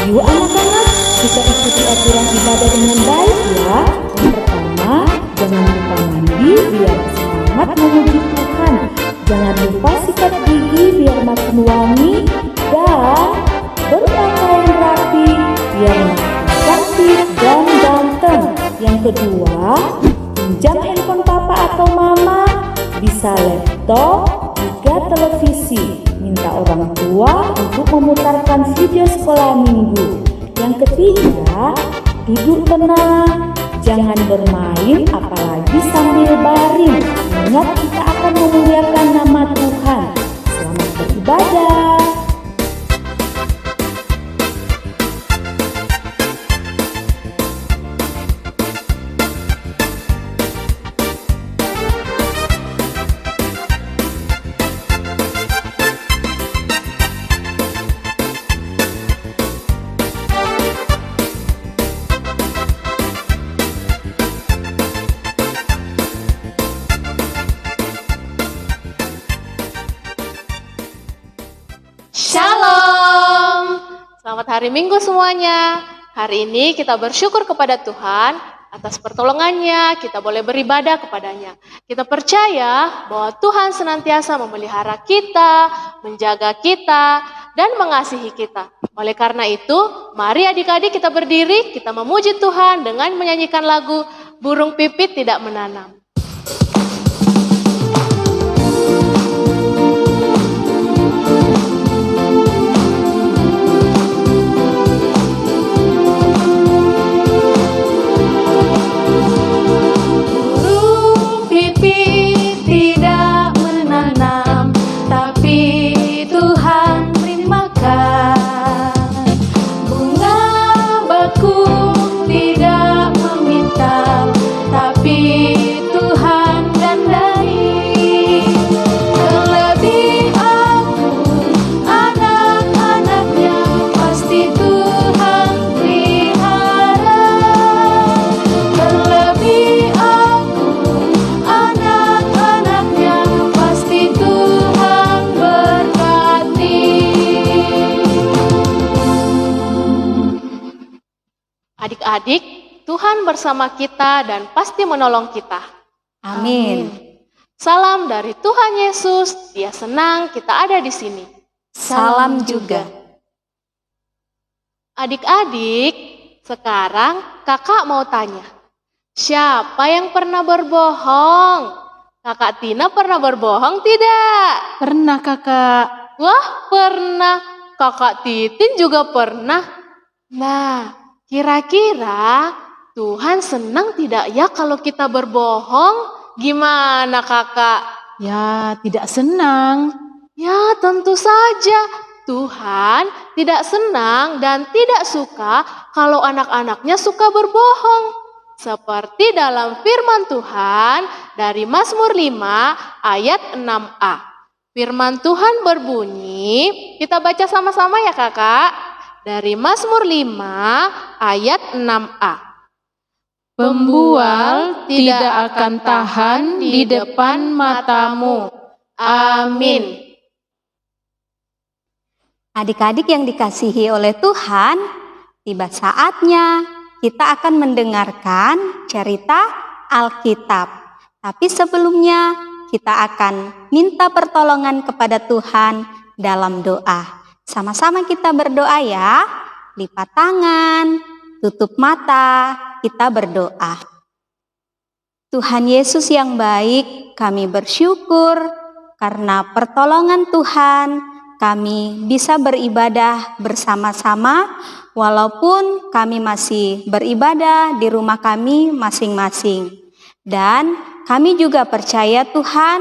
Yuk anak-anak, kita ikuti aturan ibadah dengan baik ya. Yang pertama, jangan lupa mandi biar semangat memuji Tuhan. Jangan lupa sikat gigi biar makin wangi. Dan berpakaian rapi biar makin cantik dan ganteng. Yang kedua, pinjam handphone papa atau mama, bisa laptop, juga televisi. Minta orang tua untuk memutarkan video sekolah minggu. Yang ketiga, duduk tenang, jangan bermain apalagi sambil baring. Ingat kita akan memuliakan nama Tuhan. Selamat beribadah. Shalom! Selamat hari Minggu semuanya. Hari ini kita bersyukur kepada Tuhan atas pertolongannya, kita boleh beribadah kepadanya. Kita percaya bahwa Tuhan senantiasa memelihara kita, menjaga kita, dan mengasihi kita. Oleh karena itu, mari adik-adik kita berdiri, kita memuji Tuhan dengan menyanyikan lagu Burung Pipit Tidak Menanam. Adik-adik, Tuhan bersama kita dan pasti menolong kita. Amin. Salam dari Tuhan Yesus, Dia senang kita ada di sini. Salam juga. Adik-adik, sekarang kakak mau tanya. Siapa yang pernah berbohong? Kakak Tina pernah berbohong tidak? Pernah kakak. Wah, pernah. Kakak Titin juga pernah. Nah, kira-kira Tuhan senang tidak ya kalau kita berbohong? Gimana kakak? Ya, tidak senang. Ya, tentu saja. Tuhan tidak senang dan tidak suka kalau anak-anaknya suka berbohong. Seperti dalam firman Tuhan dari Mazmur 5 ayat 6a. Firman Tuhan berbunyi, kita baca sama-sama ya kakak. Dari Mazmur 5 ayat 6a. Pembual tidak akan tahan di depan matamu. Amin. Adik-adik yang dikasihi oleh Tuhan, tiba saatnya kita akan mendengarkan cerita Alkitab. Tapi sebelumnya kita akan minta pertolongan kepada Tuhan dalam doa. Sama-sama kita berdoa ya. Lipat tangan, tutup mata, kita berdoa. Tuhan Yesus yang baik, kami bersyukur karena pertolongan Tuhan kami bisa beribadah bersama-sama walaupun kami masih beribadah di rumah kami masing-masing. Dan kami juga percaya Tuhan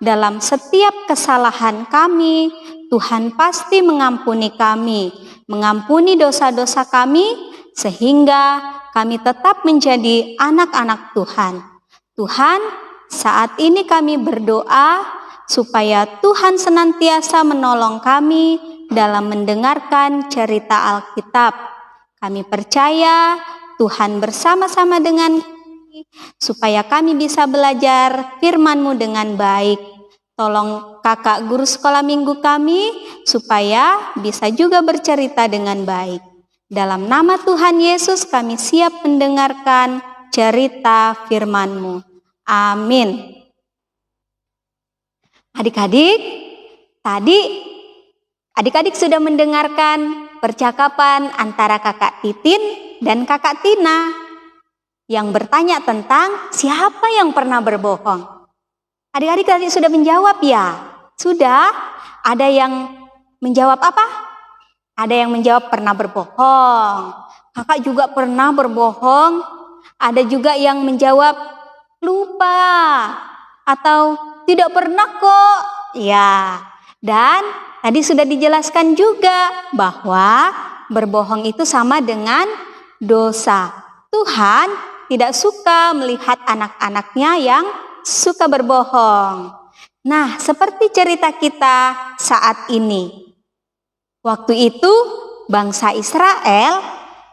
dalam setiap kesalahan kami, Tuhan pasti mengampuni kami, mengampuni dosa-dosa kami sehingga kami tetap menjadi anak-anak Tuhan. Tuhan, saat ini kami berdoa supaya Tuhan senantiasa menolong kami dalam mendengarkan cerita Alkitab. Kami percaya Tuhan bersama-sama dengan kami supaya kami bisa belajar firman-Mu dengan baik. Tolong kakak guru sekolah minggu kami supaya bisa juga bercerita dengan baik. Dalam nama Tuhan Yesus kami siap mendengarkan cerita firman-Mu. Amin. Adik-adik, tadi adik-adik sudah mendengarkan percakapan antara Kakak Titin dan Kakak Tina yang bertanya tentang siapa yang pernah berbohong. Adik-adik tadi sudah menjawab ya? Sudah? Ada yang menjawab apa? Ada yang menjawab pernah berbohong. Kakak juga pernah berbohong. Ada juga yang menjawab lupa atau tidak pernah kok. Ya, dan tadi sudah dijelaskan juga bahwa berbohong itu sama dengan dosa. Tuhan tidak suka melihat anak-anaknya yang suka berbohong. Nah, seperti cerita kita saat ini. Waktu itu bangsa Israel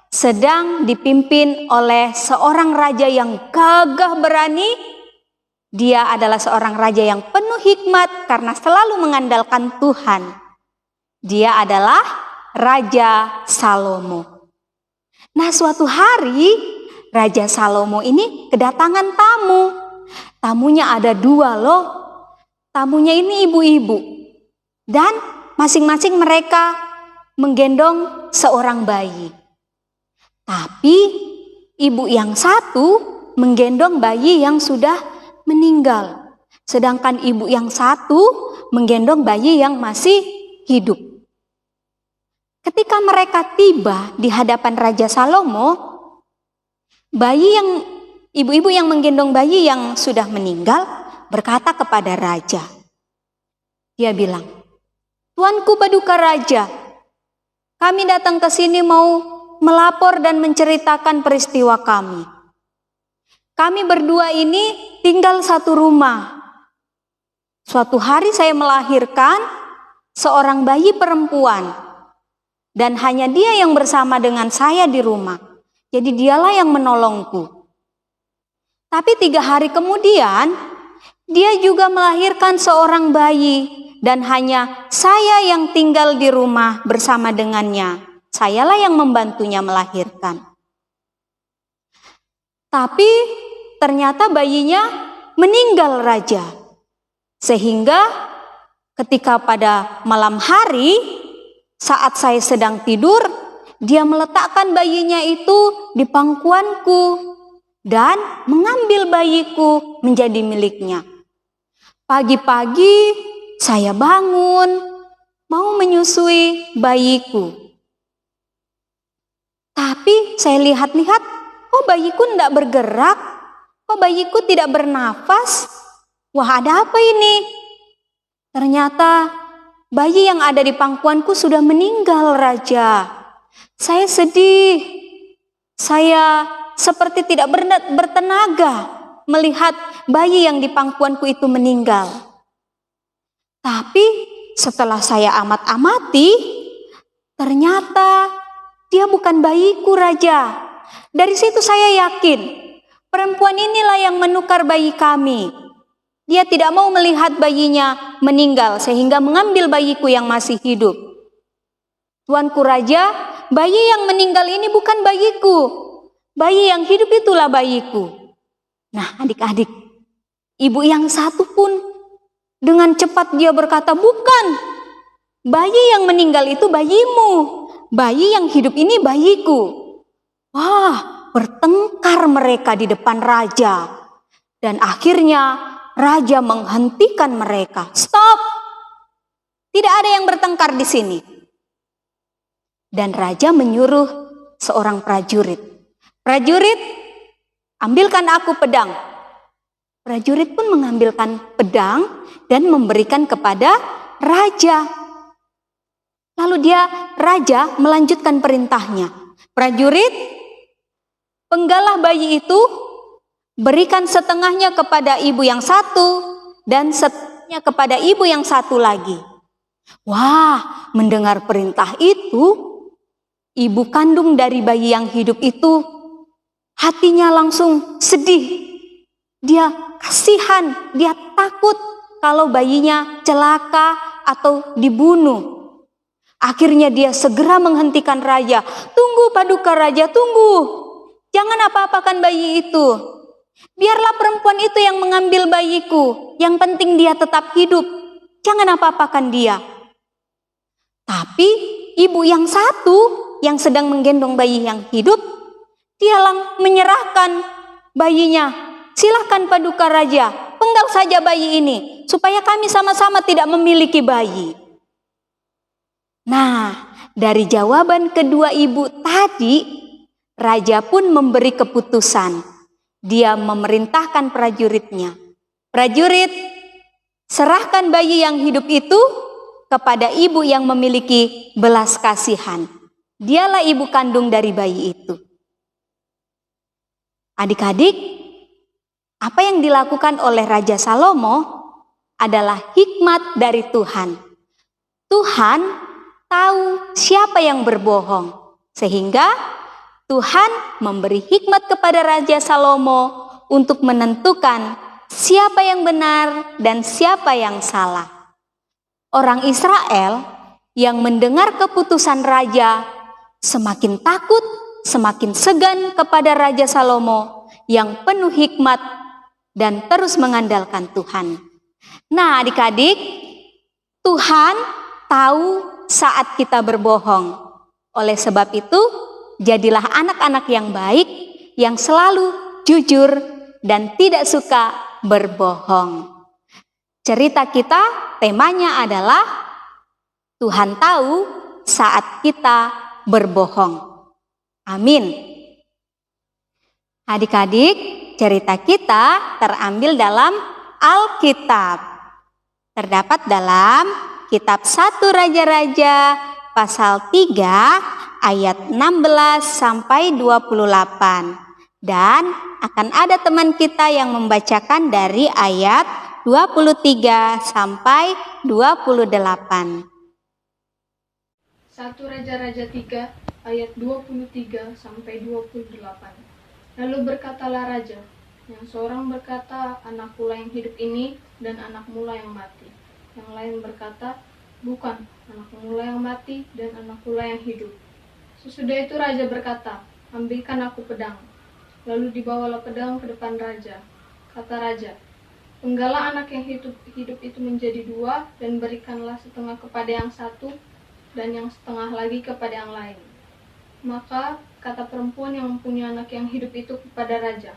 sedang dipimpin oleh seorang raja yang gagah berani. Dia adalah seorang raja yang penuh hikmat karena selalu mengandalkan Tuhan. Dia adalah Raja Salomo. Nah, suatu hari Raja Salomo ini kedatangan tamu. Tamunya ada 2 loh. Tamunya ini ibu-ibu. Dan masing-masing mereka menggendong seorang bayi. Tapi ibu yang satu menggendong bayi yang sudah meninggal. Sedangkan ibu yang satu menggendong bayi yang masih hidup. Ketika mereka tiba di hadapan Raja Salomo, ibu-ibu yang menggendong bayi yang sudah meninggal berkata kepada raja. Dia bilang, "Tuanku Paduka Raja, kami datang ke sini mau melapor dan menceritakan peristiwa kami. Kami berdua ini tinggal satu rumah. Suatu hari saya melahirkan seorang bayi perempuan dan hanya dia yang bersama dengan saya di rumah. Jadi dialah yang menolongku. Tapi 3 hari kemudian dia juga melahirkan seorang bayi dan hanya saya yang tinggal di rumah bersama dengannya. Sayalah yang membantunya melahirkan. Tapi ternyata bayinya meninggal raja. Sehingga ketika pada malam hari saat saya sedang tidur, dia meletakkan bayinya itu di pangkuanku dan mengambil bayiku menjadi miliknya. Pagi-pagi saya bangun mau menyusui bayiku. Tapi saya lihat-lihat, kok bayiku tidak bergerak? Kok bayiku tidak bernafas? Wah, ada apa ini? Ternyata bayi yang ada di pangkuanku sudah meninggal, Raja. Saya sedih. Saya seperti tidak bertenaga melihat bayi yang di pangkuanku itu meninggal. Tapi setelah saya amat-amati, ternyata dia bukan bayiku, Raja. Dari situ saya yakin perempuan inilah yang menukar bayi kami. Dia tidak mau melihat bayinya meninggal sehingga mengambil bayiku yang masih hidup. Tuanku Raja, bayi yang meninggal ini bukan bayiku. Bayi yang hidup itulah bayiku. Nah, adik-adik, ibu yang satu pun dengan cepat dia berkata, "Bukan. Bayi yang meninggal itu bayimu. Bayi yang hidup ini bayiku." Wah, bertengkar mereka di depan raja. Dan akhirnya raja menghentikan mereka. "Stop. Tidak ada yang bertengkar di sini." Dan raja menyuruh seorang prajurit. "Prajurit, ambilkan aku pedang." Prajurit pun mengambilkan pedang dan memberikan kepada raja. Lalu raja melanjutkan perintahnya. "Prajurit, penggalah bayi itu, berikan setengahnya kepada ibu yang satu dan setengahnya kepada ibu yang satu lagi." Wah, mendengar perintah itu, ibu kandung dari bayi yang hidup itu hatinya langsung sedih. Dia kasihan, dia takut kalau bayinya celaka atau dibunuh. Akhirnya dia segera menghentikan raja. Tunggu paduka raja, tunggu. Jangan apa-apakan bayi itu. Biarlah perempuan itu yang mengambil bayiku. Yang penting dia tetap hidup. Jangan apa-apakan dia. Tapi ibu yang satu yang sedang menggendong bayi yang hidup, dia menyerahkan bayinya. Silahkan paduka raja, penggal saja bayi ini, supaya kami sama-sama tidak memiliki bayi. Nah, dari jawaban kedua ibu tadi, raja pun memberi keputusan. Dia memerintahkan prajuritnya. Prajurit, serahkan bayi yang hidup itu kepada ibu yang memiliki belas kasihan. Dialah ibu kandung dari bayi itu. Adik-adik, apa yang dilakukan oleh Raja Salomo adalah hikmat dari Tuhan. Tuhan tahu siapa yang berbohong, sehingga Tuhan memberi hikmat kepada Raja Salomo untuk menentukan siapa yang benar dan siapa yang salah. Orang Israel yang mendengar keputusan raja semakin takut, semakin segan kepada Raja Salomo yang penuh hikmat dan terus mengandalkan Tuhan. Nah, adik-adik, Tuhan tahu saat kita berbohong. Oleh sebab itu, jadilah anak-anak yang baik, yang selalu jujur dan tidak suka berbohong. Cerita kita temanya adalah Tuhan tahu saat kita berbohong. Amin. Adik-adik, cerita kita terambil dalam Alkitab. Terdapat dalam kitab 1 Raja-Raja pasal 3 ayat 16 sampai 28. Dan akan ada teman kita yang membacakan dari ayat 23 sampai 28. 1 Raja-Raja 3 ayat 23 sampai 28. Lalu berkatalah raja, yang seorang berkata, anakku lah yang hidup ini dan anakmu lah yang mati. Yang lain berkata, bukan, anakmu lah yang mati dan anakku lah yang hidup. Sesudah itu raja berkata, ambilkan aku pedang. Lalu dibawalah pedang ke depan raja. Kata raja, penggalah anak yang hidup itu menjadi dua, dan berikanlah setengah kepada yang satu, dan yang setengah lagi kepada yang lain. Maka kata perempuan yang mempunyai anak yang hidup itu kepada raja,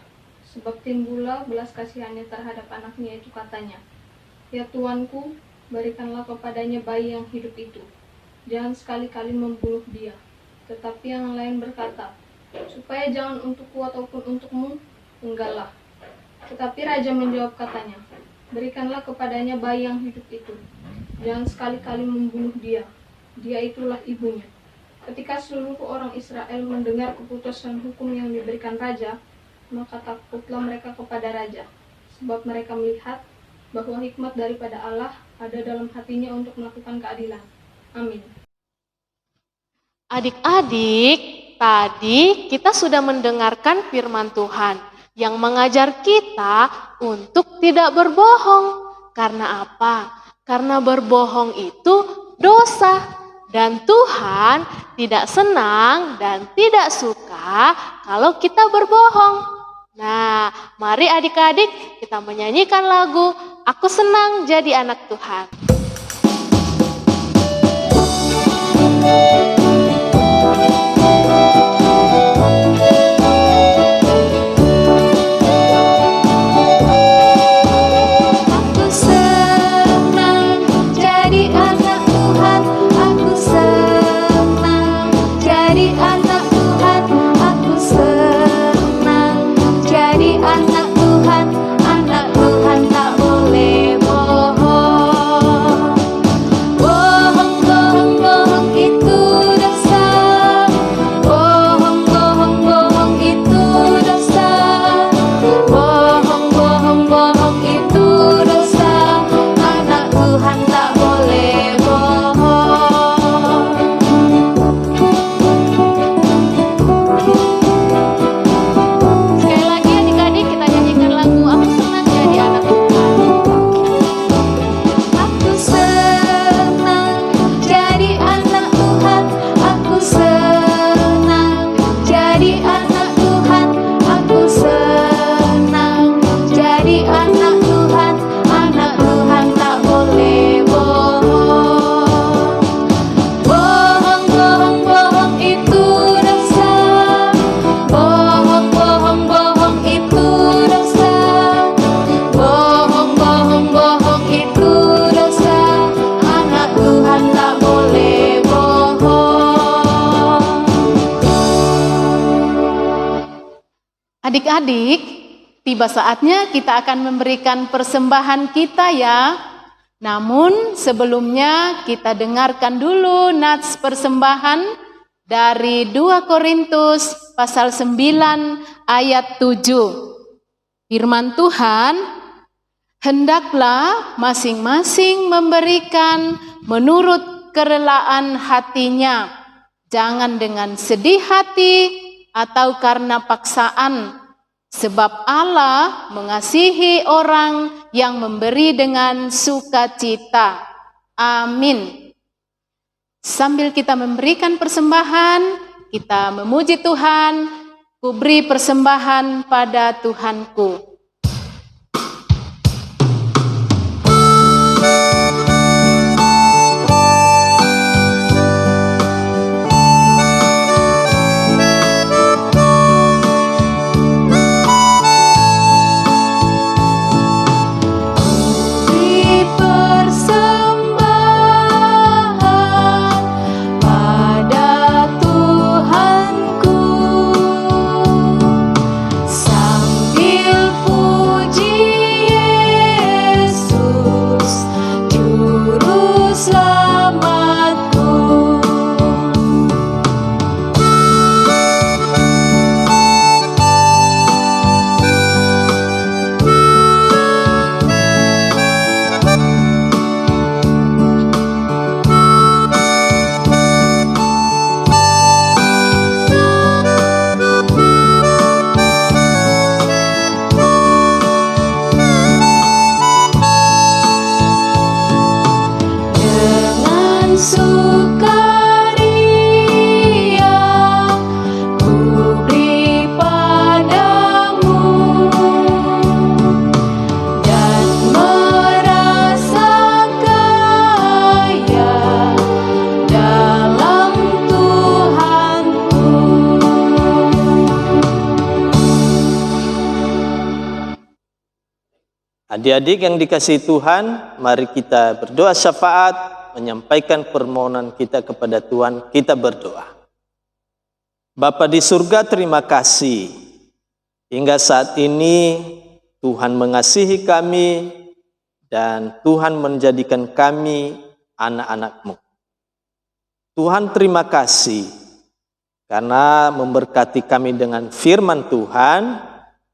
sebab timbullah belas kasihannya terhadap anaknya itu, katanya, ya tuanku, berikanlah kepadanya bayi yang hidup itu, jangan sekali-kali membunuh dia. Tetapi yang lain berkata, supaya jangan untukku ataupun untukmu, penggalah. Tetapi raja menjawab, katanya, berikanlah kepadanya bayi yang hidup itu, jangan sekali-kali membunuh dia. Dia itulah ibunya. Ketika seluruh orang Israel mendengar keputusan hukum yang diberikan raja, maka takutlah mereka kepada raja, sebab mereka melihat bahwa hikmat daripada Allah ada dalam hatinya untuk melakukan keadilan. Amin. Adik-adik, tadi kita sudah mendengarkan firman Tuhan yang mengajar kita untuk tidak berbohong. Karena apa? Karena berbohong itu dosa. Dan Tuhan tidak senang dan tidak suka kalau kita berbohong. Nah, mari adik-adik kita menyanyikan lagu Aku Senang Jadi Anak Tuhan. Anak Tuhan tak boleh bohong. Adik-adik, tiba saatnya kita akan memberikan persembahan kita ya. Namun sebelumnya kita dengarkan dulu nats persembahan dari 2 Korintus pasal 9 ayat 7. Firman Tuhan, hendaklah masing-masing memberikan menurut kerelaan hatinya, jangan dengan sedih hati atau karena paksaan, sebab Allah mengasihi orang yang memberi dengan sukacita. Amin. Sambil kita memberikan persembahan, kita memuji Tuhan. Ku beri persembahan pada Tuhanku. Adik-adik yang dikasihi Tuhan, mari kita berdoa syafaat, menyampaikan permohonan kita kepada Tuhan. Kita berdoa. Bapa di surga, terima kasih. Hingga saat ini Tuhan mengasihi kami dan Tuhan menjadikan kami anak-anak-Mu. Tuhan terima kasih karena memberkati kami dengan firman Tuhan,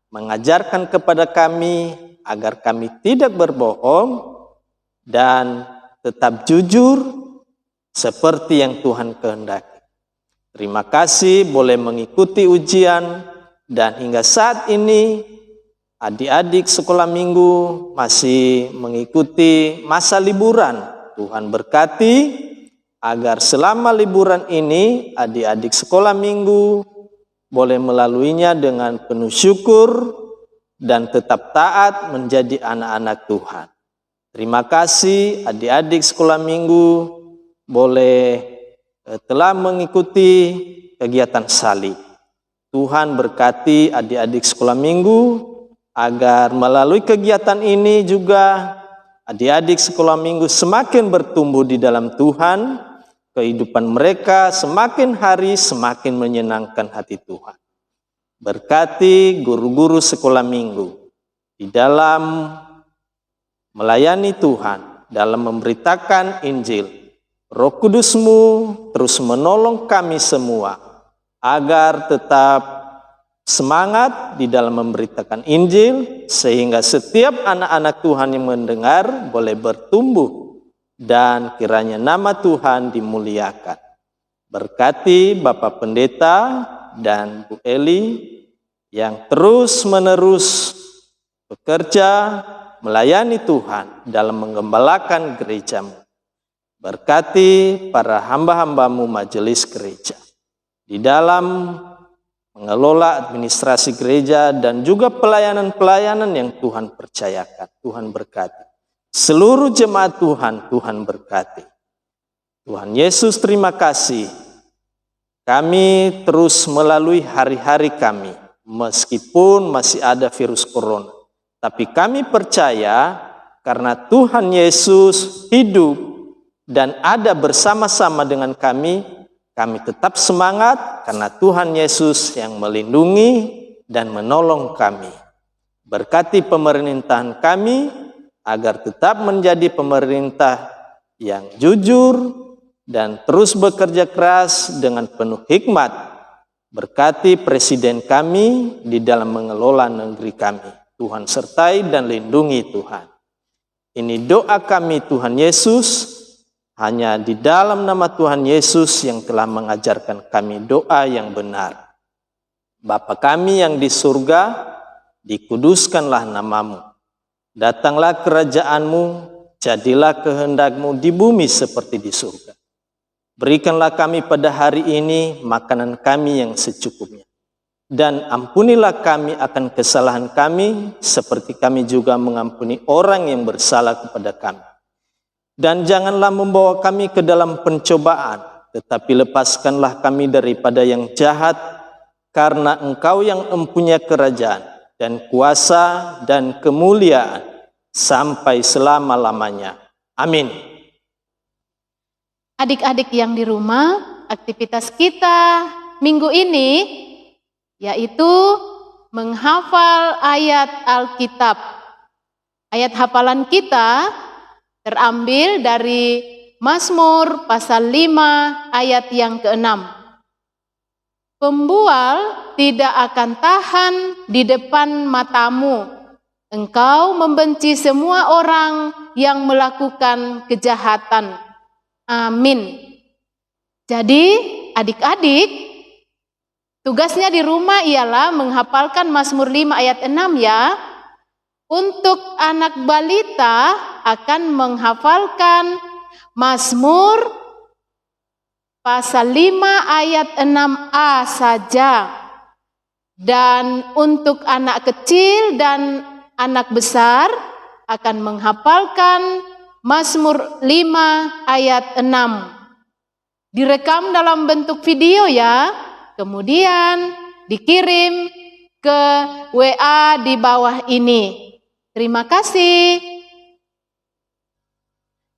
mengajarkan kepada kami agar kami tidak berbohong dan tetap jujur seperti yang Tuhan kehendaki. Terima kasih boleh mengikuti ujian dan hingga saat ini adik-adik sekolah minggu masih mengikuti masa liburan. Tuhan berkati agar selama liburan ini adik-adik sekolah minggu boleh melaluinya dengan penuh syukur dan tetap taat menjadi anak-anak Tuhan. Terima kasih adik-adik sekolah minggu boleh telah mengikuti kegiatan salib. Tuhan berkati adik-adik sekolah minggu agar melalui kegiatan ini juga adik-adik sekolah minggu semakin bertumbuh di dalam Tuhan, kehidupan mereka semakin hari semakin menyenangkan hati Tuhan. Berkati guru-guru sekolah minggu di dalam melayani Tuhan, dalam memberitakan Injil. Roh Kudus-Mu terus menolong kami semua agar tetap semangat di dalam memberitakan Injil, sehingga setiap anak-anak Tuhan yang mendengar boleh bertumbuh dan kiranya nama Tuhan dimuliakan. Berkati Bapak Pendeta dan Bu Eli yang terus-menerus bekerja melayani Tuhan dalam menggembalakan gereja-Mu. Berkati para hamba-hamba-Mu majelis gereja di dalam mengelola administrasi gereja dan juga pelayanan-pelayanan yang Tuhan percayakan. Tuhan berkati. Seluruh jemaat Tuhan, Tuhan berkati. Tuhan Yesus terima kasih. Kami terus melalui hari-hari kami, meskipun masih ada virus corona. Tapi kami percaya karena Tuhan Yesus hidup dan ada bersama-sama dengan kami tetap semangat karena Tuhan Yesus yang melindungi dan menolong kami. Berkati pemerintahan kami agar tetap menjadi pemerintah yang jujur dan terus bekerja keras dengan penuh hikmat. Berkati presiden kami di dalam mengelola negeri kami. Tuhan sertai dan lindungi Tuhan. Ini doa kami Tuhan Yesus, hanya di dalam nama Tuhan Yesus yang telah mengajarkan kami doa yang benar. Bapa kami yang di surga, dikuduskanlah namamu. Datanglah kerajaanmu, jadilah kehendakmu di bumi seperti di surga. Berikanlah kami pada hari ini makanan kami yang secukupnya. Dan ampunilah kami akan kesalahan kami, seperti kami juga mengampuni orang yang bersalah kepada kami. Dan janganlah membawa kami ke dalam pencobaan, tetapi lepaskanlah kami daripada yang jahat, karena Engkau yang mempunyai kerajaan dan kuasa dan kemuliaan sampai selama-lamanya. Amin. Adik-adik yang di rumah, aktivitas kita minggu ini yaitu menghafal ayat Alkitab. Ayat hafalan kita terambil dari Mazmur pasal 5 ayat yang ke-6. Pembual tidak akan tahan di depan matamu. Engkau membenci semua orang yang melakukan kejahatan. Amin. Jadi adik-adik, tugasnya di rumah ialah menghafalkan Mazmur 5 ayat 6 ya. Untuk anak balita akan menghafalkan Mazmur pasal 5 ayat 6a saja. Dan untuk anak kecil dan anak besar akan menghafalkan Mazmur 5 ayat 6. Direkam dalam bentuk video ya, kemudian dikirim ke WA di bawah ini. Terima kasih.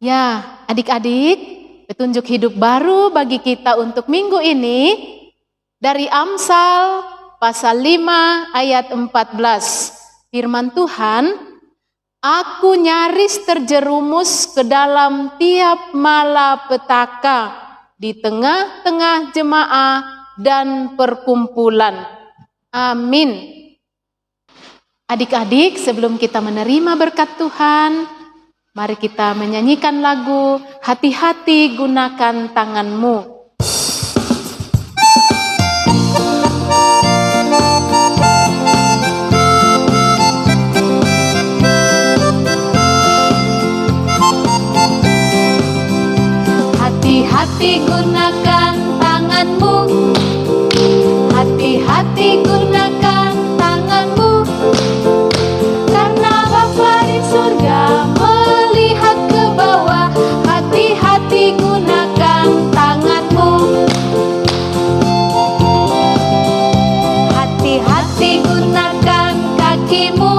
Ya, adik-adik, petunjuk hidup baru bagi kita untuk minggu ini dari Amsal pasal 5 ayat 14. Firman Tuhan, aku nyaris terjerumus ke dalam tiap malapetaka di tengah-tengah jemaah dan perkumpulan. Amin. Adik-adik, sebelum kita menerima berkat Tuhan, mari kita menyanyikan lagu Hati-hati Gunakan Tanganmu. Hati-hati gunakan tanganmu, hati-hati gunakan tanganmu, karena Bapa di surga melihat ke bawah. Hati-hati gunakan tanganmu, hati-hati gunakan kakimu,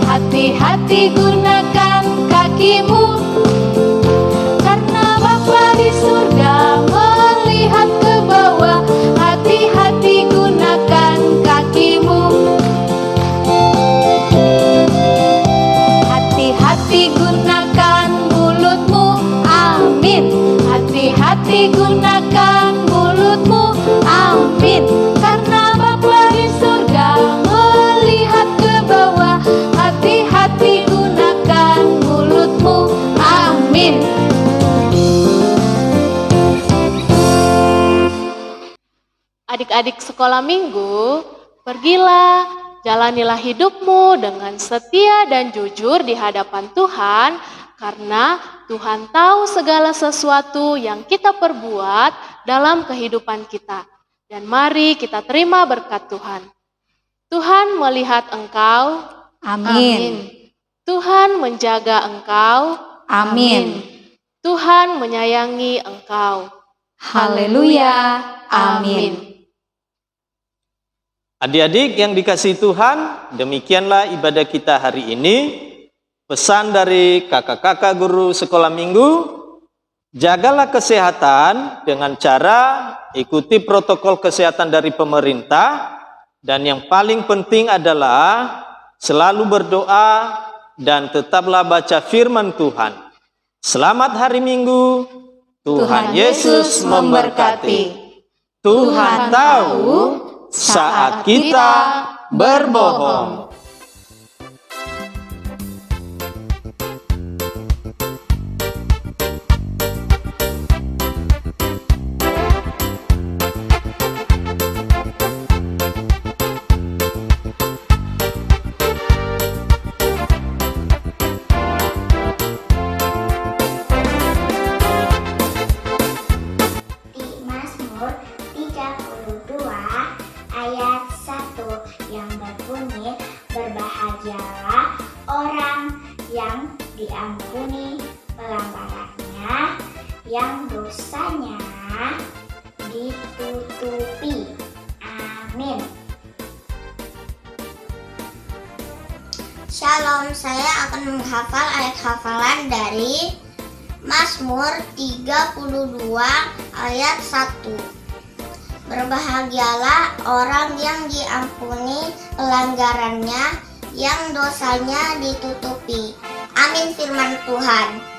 hati-hati gunakan kakimu, karena Bapa di surga melihat ke bawah. Hati-hati gunakan kakimu, hati-hati gunakan mulutmu. Amin. Hati-hati gunakan mulutmu. Amin. Karena Bapa di surga melihat ke bawah. Hati-hati gunakan mulutmu. Amin. Adik-adik sekolah minggu, pergilah, jalanilah hidupmu dengan setia dan jujur di hadapan Tuhan, karena Tuhan tahu segala sesuatu yang kita perbuat dalam kehidupan kita. Dan mari kita terima berkat Tuhan. Tuhan melihat engkau. Amin. Tuhan menjaga engkau. Amin. Tuhan menyayangi engkau. Haleluya. Amin. Adik-adik yang dikasihi Tuhan, demikianlah ibadah kita hari ini. Pesan dari kakak-kakak guru sekolah minggu, jagalah kesehatan dengan cara ikuti protokol kesehatan dari pemerintah Dan yang paling penting adalah selalu berdoa dan tetaplah baca firman Tuhan. Selamat hari Minggu. Tuhan Yesus memberkati. Tuhan tahu saat kita berbohong. Mazmur 32 ayat 1 yang berbunyi, berbahagialah orang yang diampuni pelanggarannya, yang dosanya ditutupi. Amin. Shalom, saya akan menghafal ayat hafalan dari Mazmur 32 ayat 1. Berbahagialah orang yang diampuni pelanggarannya, yang dosanya ditutupi. Amin firman Tuhan.